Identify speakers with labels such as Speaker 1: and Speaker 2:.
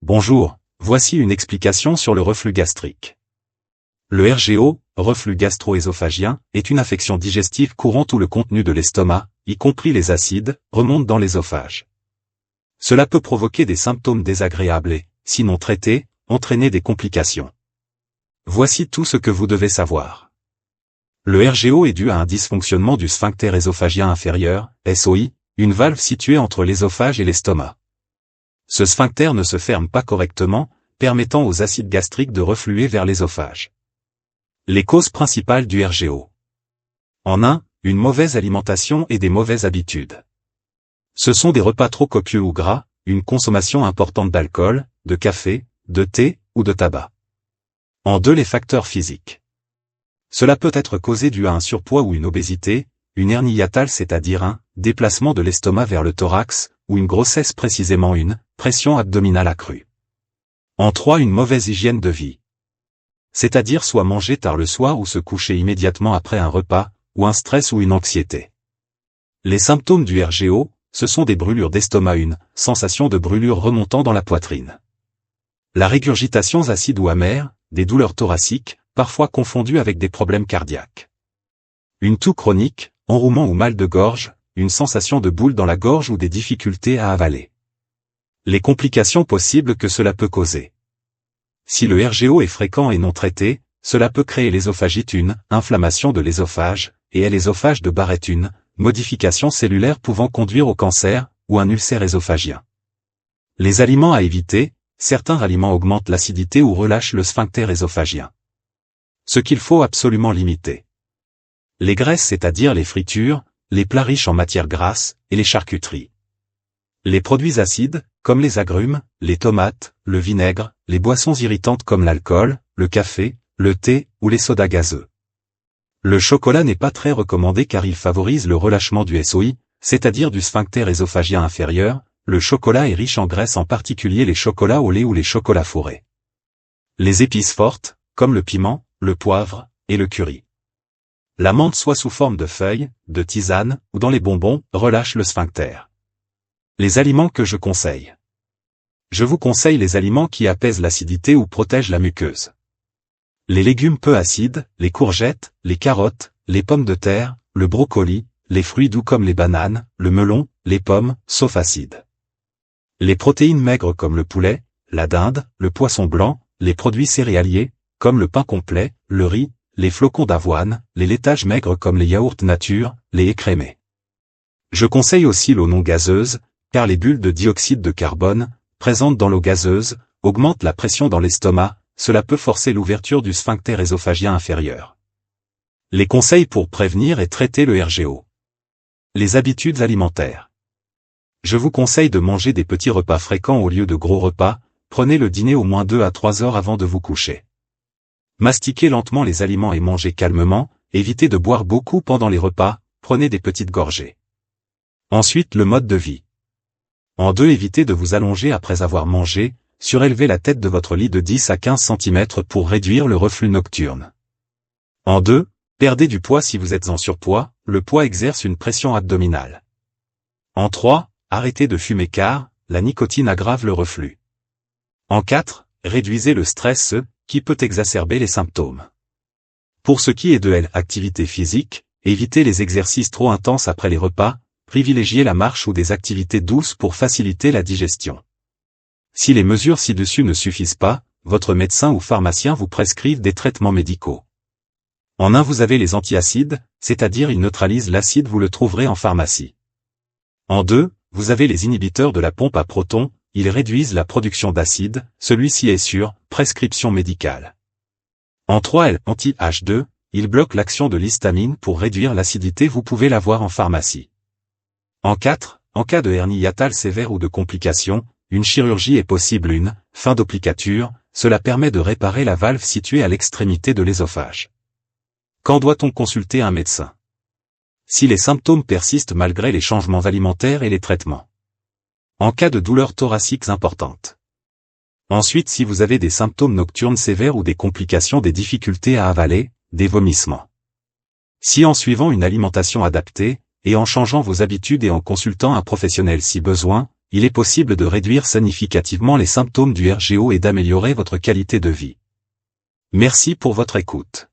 Speaker 1: Bonjour, voici une explication sur le reflux gastrique. Le RGO, reflux gastro-œsophagien, est une affection digestive courante où le contenu de l'estomac, y compris les acides, remonte dans l'œsophage. Cela peut provoquer des symptômes désagréables et, si non traités, entraîner des complications. Voici tout ce que vous devez savoir. Le RGO est dû à un dysfonctionnement du sphincter œsophagien inférieur, SOI, une valve située entre l'œsophage et l'estomac. Ce sphincter ne se ferme pas correctement, permettant aux acides gastriques de refluer vers l'œsophage. Les causes principales du RGO. En 1, une mauvaise alimentation et des mauvaises habitudes. Ce sont des repas trop copieux ou gras, une consommation importante d'alcool, de café, de thé ou de tabac. En 2, les facteurs physiques. Cela peut être causé dû à un surpoids ou une obésité, une hernie hiatale c'est-à-dire un déplacement de l'estomac vers le thorax, ou une grossesse précisément une pression abdominale accrue. En 3, une mauvaise hygiène de vie. C'est-à-dire soit manger tard le soir ou se coucher immédiatement après un repas, ou un stress ou une anxiété. Les symptômes du RGO, ce sont des brûlures d'estomac, une sensation de brûlure remontant dans la poitrine. La régurgitation acide ou amère, des douleurs thoraciques, parfois confondues avec des problèmes cardiaques. Une toux chronique, enrouement ou mal de gorge, une sensation de boule dans la gorge ou des difficultés à avaler. Les complications possibles que cela peut causer. Si le RGO est fréquent et non traité, cela peut créer l'œsophagite, une inflammation de l'œsophage, et l'œsophage de Barrett, une modification cellulaire pouvant conduire au cancer, ou un ulcère œsophagien. Les aliments à éviter, certains aliments augmentent l'acidité ou relâchent le sphincter œsophagien. Ce qu'il faut absolument limiter. Les graisses, c'est-à-dire les fritures, les plats riches en matières grasses, et les charcuteries. Les produits acides, comme les agrumes, les tomates, le vinaigre, les boissons irritantes comme l'alcool, le café, le thé ou les sodas gazeux. Le chocolat n'est pas très recommandé car il favorise le relâchement du SOI, c'est-à-dire du sphincter œsophagien inférieur. Le chocolat est riche en graisse, en particulier les chocolats au lait ou les chocolats fourrés. Les épices fortes, comme le piment, le poivre et le curry. La menthe, soit sous forme de feuilles, de tisane ou dans les bonbons, relâche le sphincter. Les aliments que je conseille. Je vous conseille les aliments qui apaisent l'acidité ou protègent la muqueuse. Les légumes peu acides, les courgettes, les carottes, les pommes de terre, le brocoli, les fruits doux comme les bananes, le melon, les pommes, sauf acides. Les protéines maigres comme le poulet, la dinde, le poisson blanc, les produits céréaliers, comme le pain complet, le riz, les flocons d'avoine, les laitages maigres comme les yaourts nature, les écrémés. Je conseille aussi l'eau non gazeuse, car les bulles de dioxyde de carbone, présentes dans l'eau gazeuse, augmentent la pression dans l'estomac, cela peut forcer l'ouverture du sphincter œsophagien inférieur. Les conseils pour prévenir et traiter le RGO. Les habitudes alimentaires. Je vous conseille de manger des petits repas fréquents au lieu de gros repas, prenez le dîner au moins 2 à 3 heures avant de vous coucher. Mastiquez lentement les aliments et mangez calmement, évitez de boire beaucoup pendant les repas, prenez des petites gorgées. Ensuite, le mode de vie. En 2, évitez de vous allonger après avoir mangé, surélevez la tête de votre lit de 10 à 15 cm pour réduire le reflux nocturne. En 2, perdez du poids si vous êtes en surpoids, le poids exerce une pression abdominale. En 3, arrêtez de fumer car la nicotine aggrave le reflux. En 4, réduisez le stress, qui peut exacerber les symptômes. Pour ce qui est de l'activité physique, évitez les exercices trop intenses après les repas, privilégiez la marche ou des activités douces pour faciliter la digestion. Si les mesures ci-dessus ne suffisent pas, votre médecin ou pharmacien vous prescrivent des traitements médicaux. En 1, vous avez les antiacides, c'est-à-dire ils neutralisent l'acide, vous le trouverez en pharmacie. En 2, vous avez les inhibiteurs de la pompe à protons, ils réduisent la production d'acide, celui-ci est sur prescription médicale. En 3, anti-H2, ils bloquent l'action de l'histamine pour réduire l'acidité, vous pouvez l'avoir en pharmacie. En 4, en cas de hernie hiatale sévère ou de complications, une chirurgie est possible, une fin d'applicature, cela permet de réparer la valve située à l'extrémité de l'œsophage. Quand doit-on consulter un médecin? Si les symptômes persistent malgré les changements alimentaires et les traitements. En cas de douleurs thoraciques importantes. Ensuite, si vous avez des symptômes nocturnes sévères ou des complications, des difficultés à avaler, des vomissements. Si en suivant une alimentation adaptée, et en changeant vos habitudes et en consultant un professionnel si besoin, il est possible de réduire significativement les symptômes du RGO et d'améliorer votre qualité de vie. Merci pour votre écoute.